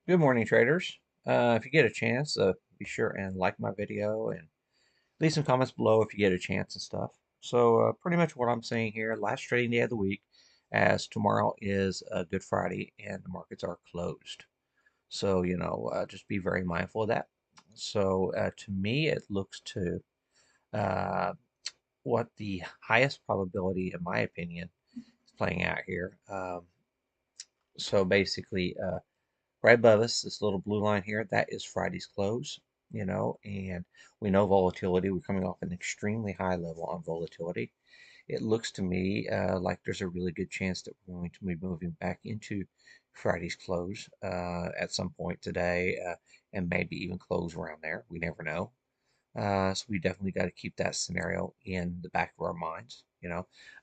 Good morning, traders. If you get a chance, be sure and like my video and leave some comments below if you get a chance and stuff. So, pretty much what I'm saying here, last trading day of the week, as tomorrow is Good Friday and the markets are closed. So, just be very mindful of that. So, to me, it looks to uh, what the highest probability, in my opinion, is playing out here. So, basically, right above us, this little blue line here, that is Friday's close, and we know volatility. We're coming off an extremely high level on volatility. It looks to me like there's a really good chance that we're going to be moving back into Friday's close at some point today, and maybe even close around there. We never know. So we definitely got to keep that scenario in the back of our minds,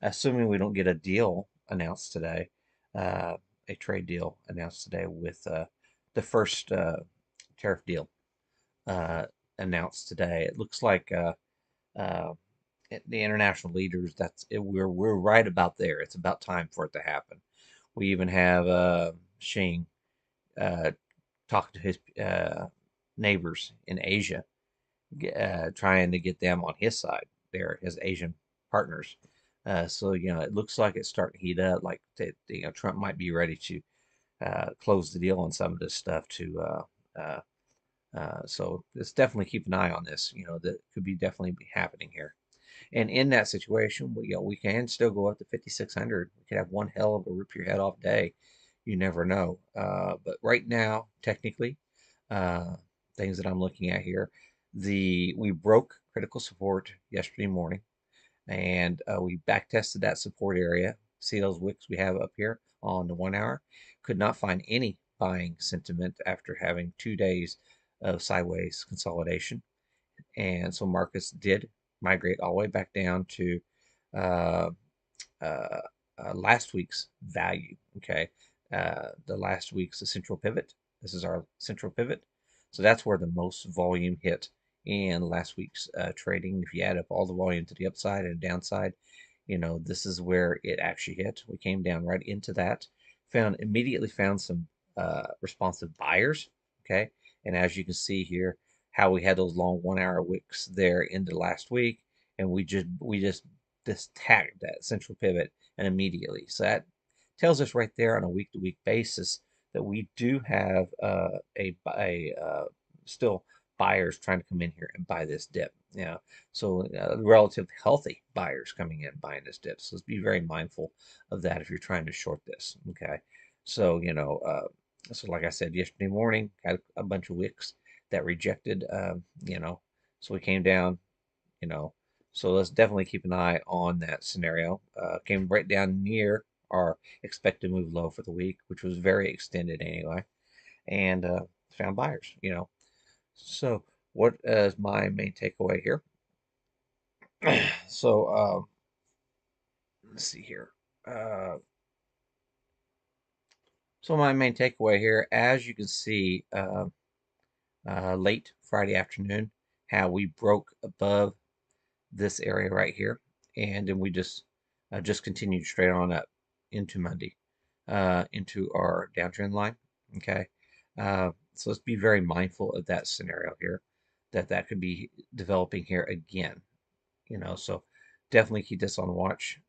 assuming we don't get a deal announced today, uh, a trade deal announced today with the first tariff deal uh, announced today. It looks like uh, the international leaders, we're right about there. It's about time for it to happen. We even have Xing uh, talking to his neighbors in Asia, trying to get them on his side there, his Asian partners. So it looks like it's starting to heat up. Like Trump might be ready to close the deal on some of this stuff too. So let's definitely keep an eye on this. That could be definitely be happening here. And in that situation, we can still go up to 5,600. We could have one hell of a rip your head off day. You never know. But right now, technically, uh, things that I'm looking at here, we broke critical support yesterday morning, and we back tested that support area. See those wicks we have up here on the 1 hour? Could not find any buying sentiment after having 2 days of sideways consolidation, and so markets did migrate all the way back down to uh, uh, last week's value. Okay, the last week's central pivot. This is our central pivot, so that's where the most volume hit in last week's trading. If you add up all the volume to the upside and downside, this is where it actually hit. We came down right into that, immediately found some responsive buyers. Okay, and as you can see here, how we had those long 1 hour wicks there into last week, and we just tagged that central pivot and immediately. So that tells us right there on a week to week basis that we do have still buyers trying to come in here and buy this dip. So relative healthy buyers coming in buying this dip. So let's be very mindful of that if you're trying to short this. Okay, so so like I said yesterday morning, had a bunch of wicks that rejected. So we came down. You know, so let's definitely keep an eye on that scenario. Came right down near our expected move low for the week, which was very extended anyway, and found buyers. So what is my main takeaway here? So let's see here. Uh, so my main takeaway here, as you can see, late Friday afternoon, how we broke above this area right here, and then we just continued straight on up into Monday, into our downtrend line. Okay, so let's be very mindful of that scenario here, that could be developing here again. So definitely keep this on watch.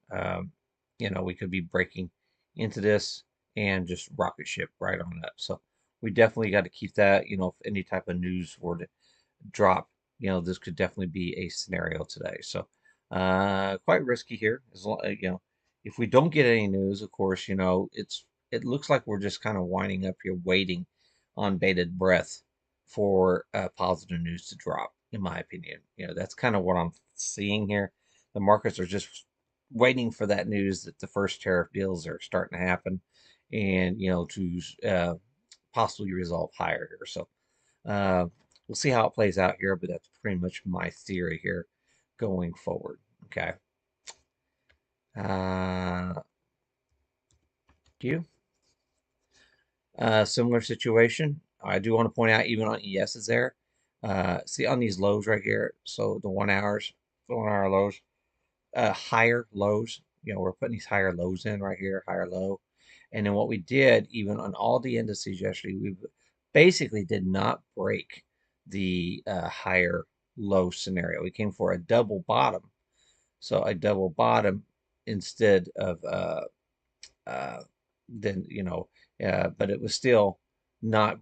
We could be breaking into this and just rocket ship right on up. So we definitely got to keep that. If any type of news were to drop, this could definitely be a scenario today. So quite risky here. If we don't get any news, of course, it looks like we're just kind of winding up here, waiting on bated breath for positive news to drop. In my opinion, that's kind of what I'm seeing here. The markets are just waiting for that news that the first tariff deals are starting to happen, and to possibly resolve higher here. So uh, we'll see how it plays out here, but that's pretty much my theory here going forward. Okay. Uh, you Similar situation. I do want to point out, even on ES is there. See on these lows right here. So the 1 hour lows, higher lows. We're putting these higher lows in right here, higher low. And then what we did, even on all the indices yesterday, we basically did not break the higher low scenario. We came for a double bottom. So a double bottom instead of uh, then but it was still not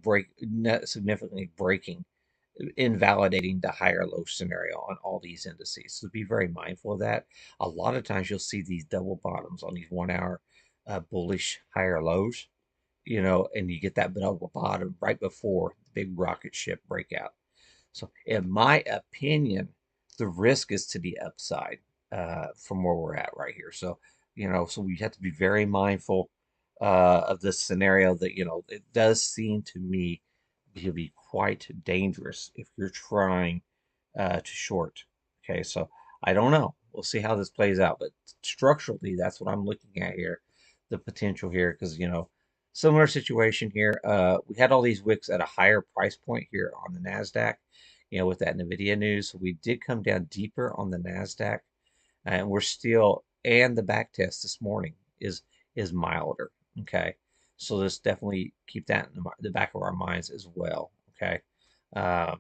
significantly breaking, invalidating the higher low scenario on all these indices. So be very mindful of that. A lot of times you'll see these double bottoms on these 1 hour bullish higher lows, and you get that double bottom right before the big rocket ship breakout. So, in my opinion, the risk is to the upside from where we're at right here. So, so we have to be very mindful of this scenario that, it does seem to me to be quite dangerous if you're trying to short. Okay, so I don't know. We'll see how this plays out. But structurally, that's what I'm looking at here, the potential here, because, similar situation here. We had all these wicks at a higher price point here on the NASDAQ, with that NVIDIA news. So we did come down deeper on the NASDAQ, and we're still, and the back test this morning is milder. Okay, so let's definitely keep that in the back of our minds as well. Okay, uh,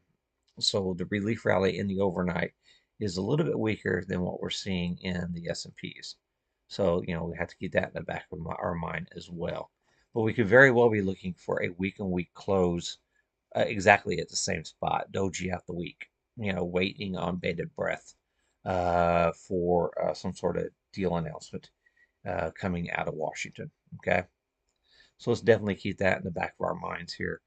so the relief rally in the overnight is a little bit weaker than what we're seeing in the S&Ps. So, we have to keep that in the back of our mind as well. But we could very well be looking for a week and week close exactly at the same spot, doji out the week, waiting on bated breath for some sort of deal announcement coming out of Washington. Okay. So let's definitely keep that in the back of our minds here.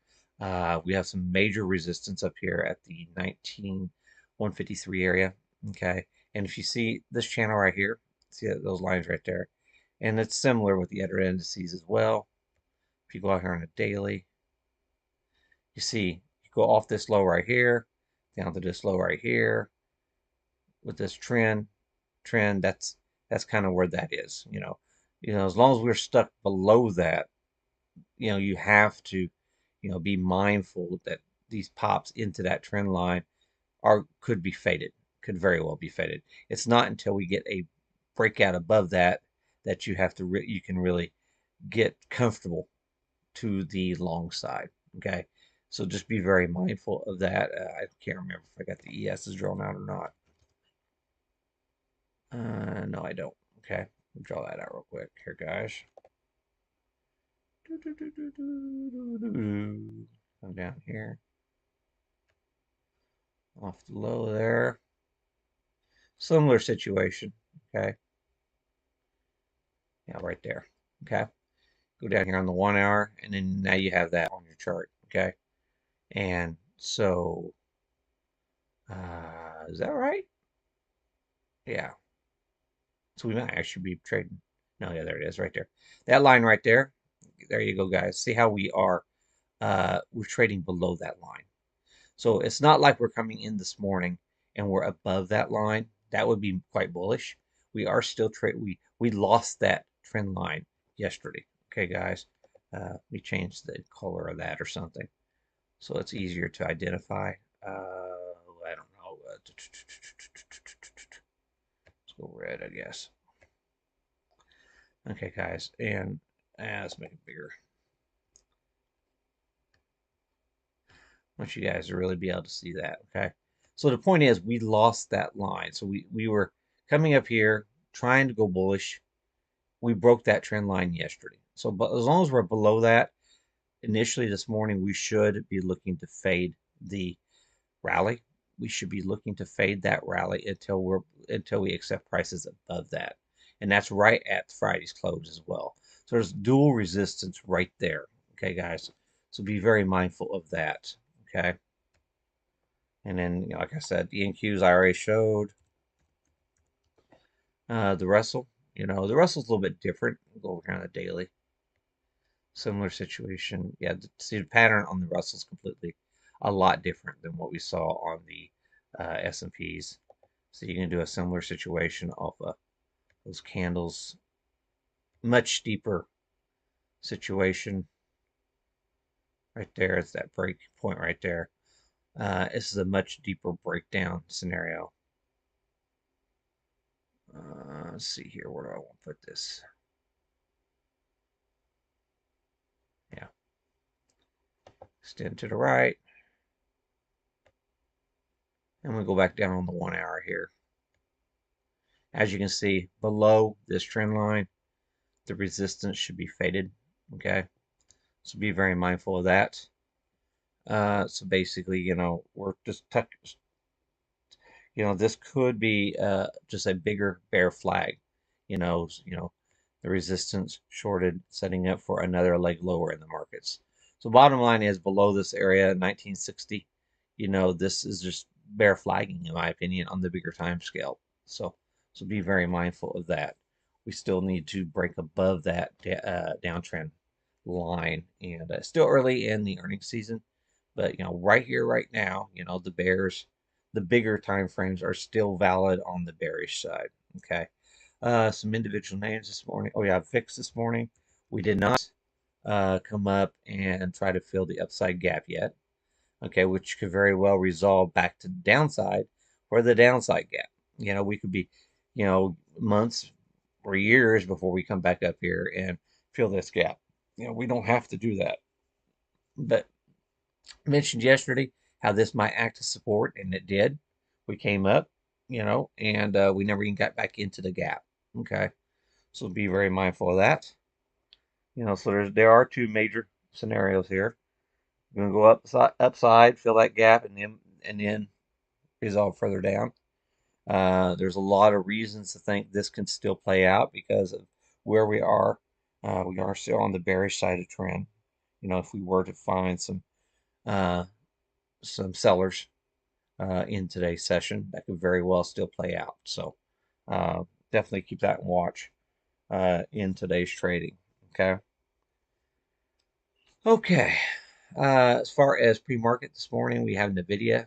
We have some major resistance up here at the 19153 area. Okay. And if you see this channel right here, see those lines right there. And it's similar with the other indices as well. If you go out here on a daily, you see you go off this low right here, down to this low right here with this trend, that's kind of where that is, as long as we're stuck below that, you have to, be mindful that these pops into that trend line could be faded, could very well be faded. It's not until we get a breakout above that that you can really get comfortable to the long side. Okay, so just be very mindful of that. I can't remember if I got the ESs drawn out or not. No, I don't. Okay, draw that out real quick here, guys. Come down here, off the low there. Similar situation. Okay, yeah, right there. Okay, go down here on the 1 hour, and then now you have that on your chart. Okay, and so is that right? Yeah. So we might actually be trading. No, yeah, there it is, right there. That line right there. There you go, guys. See how we are? We're trading below that line. So it's not like we're coming in this morning and we're above that line. That would be quite bullish. We are still we lost that trend line yesterday. Okay, guys. We changed the color of that or something, so it's easier to identify. I don't know. Let's go red, I guess. Okay, guys, and let's make it bigger. I want you guys to really be able to see that, okay? So the point is we lost that line. So we were coming up here trying to go bullish. We broke that trend line yesterday. So but as long as we're below that, initially this morning we should be looking to fade the rally. We should be looking to fade that rally until we accept prices above that. And that's right at Friday's close as well. So there's dual resistance right there. Okay, guys. So be very mindful of that. Okay. And then, like I said, the NQs I already showed. The Russell, the Russell's a little bit different. We'll go over here on the daily. Similar situation. Yeah, see the pattern on the Russell's completely a lot different than what we saw on the S&Ps. So you can do a similar situation off of those candles. Much deeper situation right there. It's that break point right there. This is a much deeper breakdown scenario. Let's see here. Where do I want to put this? Yeah. extend to the right, and we go back down on the 1 hour here. As you can see, below this trend line, the resistance should be faded. Okay, so be very mindful of that. So basically, we're just this could be just a bigger bear flag. The resistance shorted, setting up for another leg lower in the markets. So bottom line is below this area, 1960. This is just bear flagging, in my opinion, on the bigger time scale. So be very mindful of that. We still need to break above that downtrend line, and still early in the earnings season, but right here, right now, the bigger time frames are still valid on the bearish side. Okay. Some individual names this morning. Oh yeah, VIX this morning. We did not come up and try to fill the upside gap yet. Okay, which could very well resolve back to the downside or the downside gap. We could be, months or years before we come back up here and fill this gap. We don't have to do that. But I mentioned yesterday how this might act as support, and it did. We came up, and we never even got back into the gap. Okay, so be very mindful of that. So there are two major scenarios here. We're gonna go upside, fill that gap, and then resolve further down. There's a lot of reasons to think this can still play out because of where we are. We are still on the bearish side of trend. If we were to find uh, some sellers in today's session, that could very well still play out. So definitely keep that in watch in today's trading. Okay. Okay. As far as pre-market this morning, we have Nvidia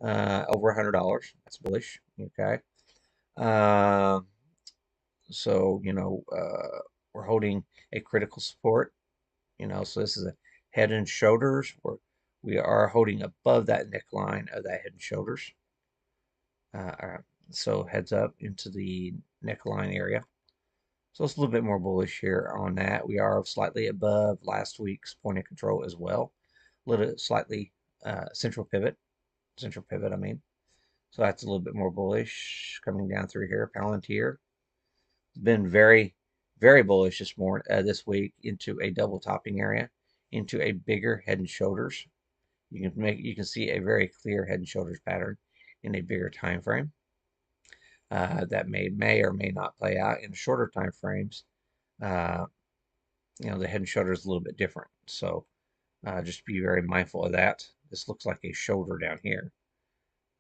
over $100. That's bullish. Okay. Um, so we're holding a critical support. So this is a head and shoulders. We are holding above that neckline of that head and shoulders. So heads up into the neckline area. So it's a little bit more bullish here on that. We are slightly above last week's point of control as well. A little slightly central pivot, I mean. So that's a little bit more bullish coming down through here. Palantir has been very, very bullish this week into a double topping area, into a bigger head and shoulders. You can see a very clear head and shoulders pattern in a bigger time frame. That may or may not play out in shorter time frames. The head and shoulder is a little bit different. So just be very mindful of that. This looks like a shoulder down here.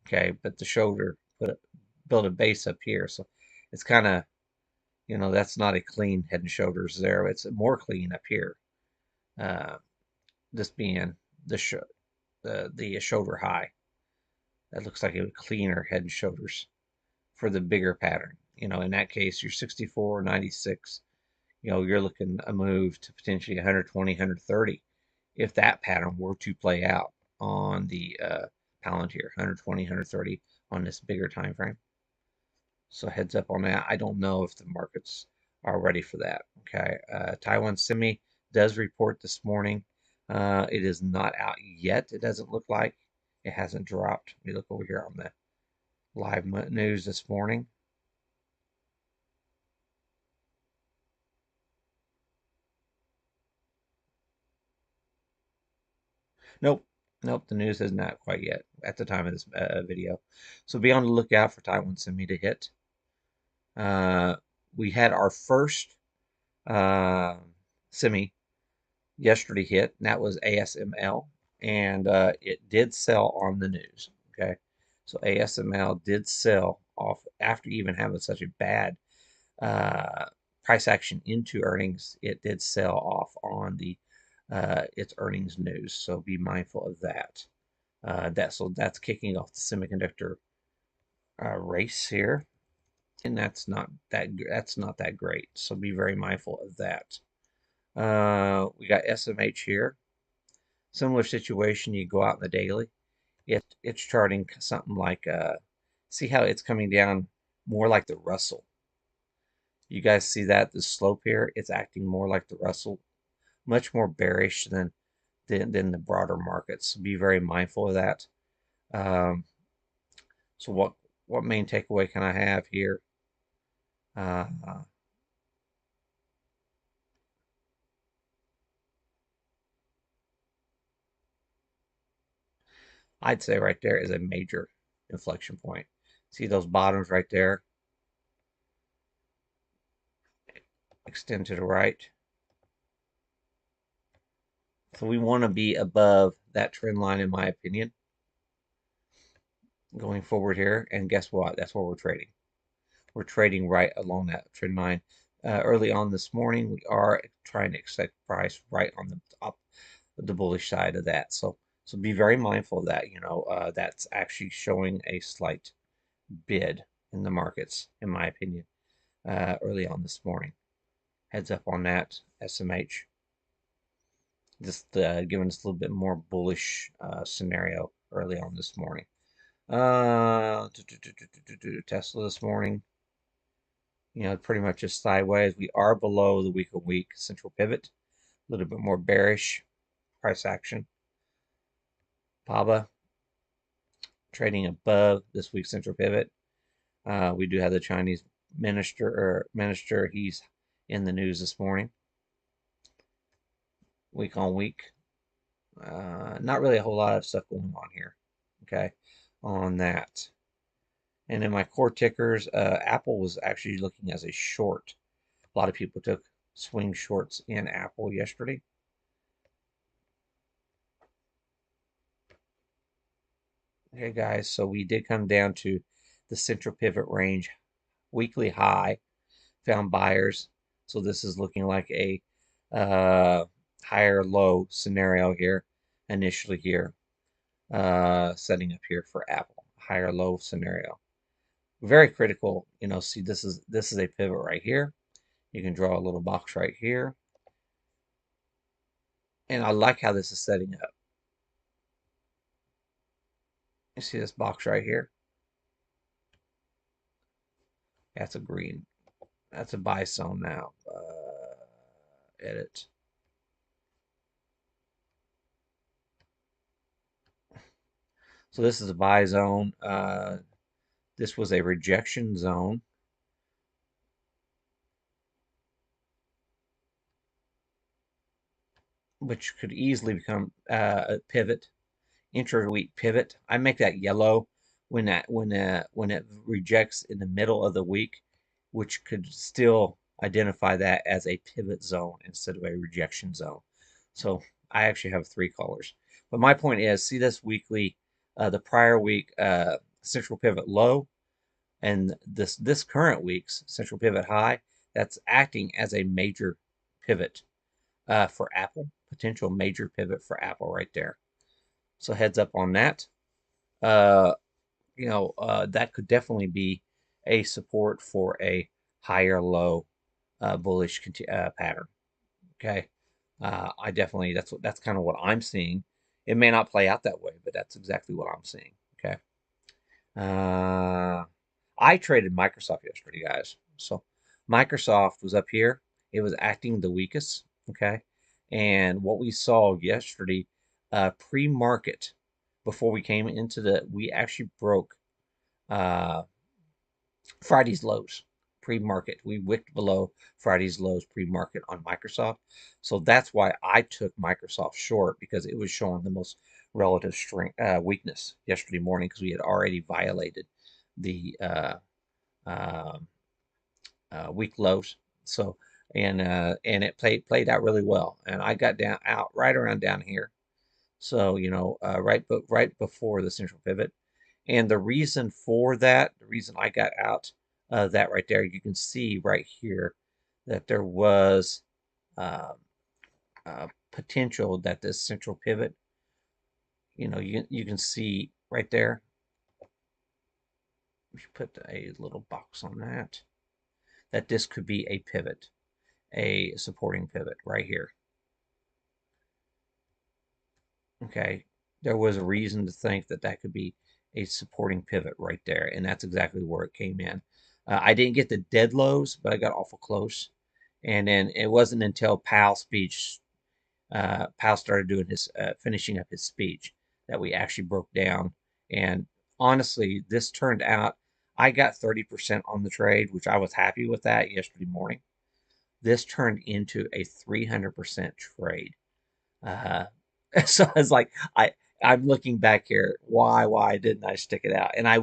Okay, but the shoulder build a base up here. So it's kind of, that's not a clean head and shoulders there. It's more clean up here. This being the shoulder high. That looks like a cleaner head and shoulders for the bigger pattern. In that case, you're 64, 96. You're looking a move to potentially 120, 130 if that pattern were to play out on the Palantir, 120, 130 on this bigger time frame. So heads up on that. I don't know if the markets are ready for that. Okay. Taiwan Semi does report this morning. It is not out yet. It doesn't look like. It hasn't dropped. Let me look over here on the live news this morning. Nope. Nope. The news is not quite yet at the time of this video. So be on the lookout for Taiwan Semi to hit. We had our first semi yesterday hit, and that was ASML, and it did sell on the news. Okay, so ASML did sell off after even having such a bad price action into earnings. It did sell off on the its earnings news, so be mindful of that. That's kicking off the semiconductor race here, and that's not that great. So be very mindful of that. We got SMH here. Similar situation. You go out in the daily. It's charting something like see how it's coming down more like the Russell. You guys see that the slope here? It's acting more like the Russell, much more bearish than than the broader markets. So be very mindful of that. Um, so what main takeaway can I have here? Uh, I'd say right there is a major inflection point. See those bottoms right there? Extend to the right. So we want to be above that trend line, in my opinion, going forward here. And guess what? That's what we're trading. We're trading right along that trend line. Early on this morning, we are trying to expect price right on the top of the bullish side of that. So be very mindful of that. That's actually showing a slight bid in the markets, in my opinion, early on this morning. Heads up on that, SMH. Just giving us a little bit more bullish scenario early on this morning. Tesla this morning, pretty much just sideways. We are below the week-on-week central pivot. A little bit more bearish price action. PABA trading above this week's central pivot. We do have the Chinese minister. He's in the news this morning. Week on week. Not really a whole lot of stuff going on here. Okay, on that. And in my core tickers, Apple was actually looking as a short. A lot of people took swing shorts in Apple yesterday. Okay, guys, so we did come down to the central pivot range weekly high, found buyers. So this is looking like a higher low scenario here, initially here, setting up here for Apple, higher low scenario. Very critical, see this is a pivot right here. You can draw a little box right here. And I like how this is setting up. You see this box right here? That's a green. That's a buy zone now. Edit. So this is a buy zone. This was a rejection zone. Which could easily become a pivot, intra-week pivot. I make that yellow when it rejects in the middle of the week, which could still identify that as a pivot zone instead of a rejection zone. So I actually have three colors. But my point is, see this weekly, the prior week central pivot low, and this current week's central pivot high. That's acting as a major pivot for Apple, potential major pivot for Apple right there. So heads up on that. Uh, that could definitely be a support for a higher low bullish pattern. Okay, I definitely that's kind of what I'm seeing. It may not play out that way, but that's exactly what I'm seeing. Okay. I traded Microsoft yesterday, guys. So Microsoft was up here. It was acting the weakest. Okay. And what we saw yesterday, pre-market, before we came into we actually broke uh, Friday's lows pre-market. We wicked below Friday's lows pre-market on Microsoft. So that's why I took Microsoft short, because it was showing the most relative strength weakness yesterday morning, because we had already violated the um week lows. So and it played out really well, and I got down out right around down here. So right before the central pivot. And the reason for that, the reason I got out that right there, you can see right here that there was um, potential that this central pivot, you can see right there. If you put a little box on that this could be a pivot, a supporting pivot right here. Okay, there was a reason to think that that could be a supporting pivot right there, and that's exactly where it came in. I didn't get the dead lows, but I got awful close. And then it wasn't until Powell's speech Powell started doing his finishing up his speech that we actually broke down. And honestly, this turned out I got 30% on the trade, which I was happy with that yesterday morning. This turned into a 300% trade. Uh, so it's like I'm looking back here. Why didn't I stick it out? And I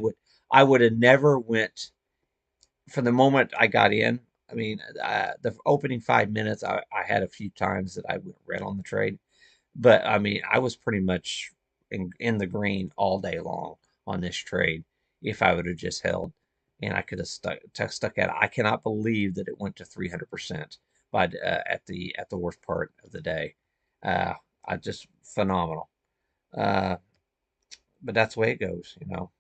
would have never went from the moment I got in. I mean, the opening 5 minutes, I had a few times that I went red on the trade, but I mean, I was pretty much in the green all day long on this trade if I would have just held, and I could have stuck at it. I cannot believe that it went to 300% by at the worst part of the day. Uh, I just phenomenal. Uh, but that's the way it goes, you know.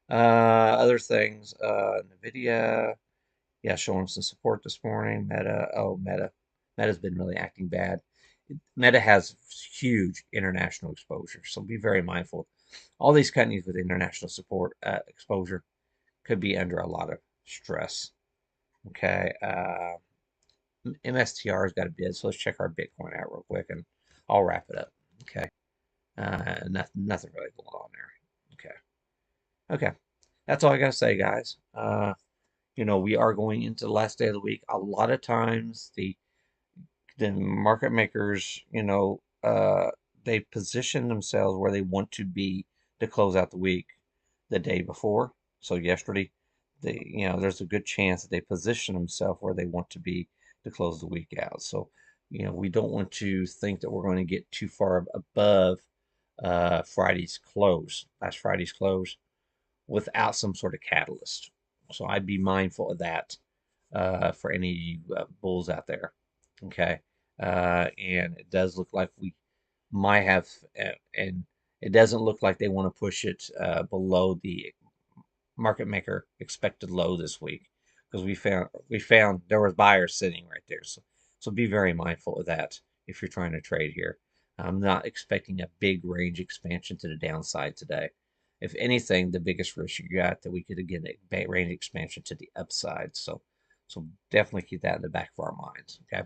Other things, Nvidia, yeah, showing some support this morning. Meta's been really acting bad. Meta has huge international exposure, so be very mindful. All these companies with international support exposure could be under a lot of stress. Okay, MSTR's got a bid, so let's check our Bitcoin out real quick, and I'll wrap it up. Okay, nothing really going on there. Okay, that's all I gotta say, guys. We are going into the last day of the week. A lot of times, the market makers, they position themselves where they want to be to close out the week the day before. So yesterday, there's a good chance that they position themselves where they want to be to close the week out. So, we don't want to think that we're going to get too far above last Friday's close, without some sort of catalyst. So I'd be mindful of that for any bulls out there. Okay. And it does look like we might have, and it doesn't look like they want to push it below the market maker expected low this week, because we found there was buyers sitting right there. So be very mindful of that if you're trying to trade here. I'm not expecting a big range expansion to the downside today. If anything, the biggest risk you got that we could get a range expansion to the upside. So definitely keep that in the back of our minds. Okay.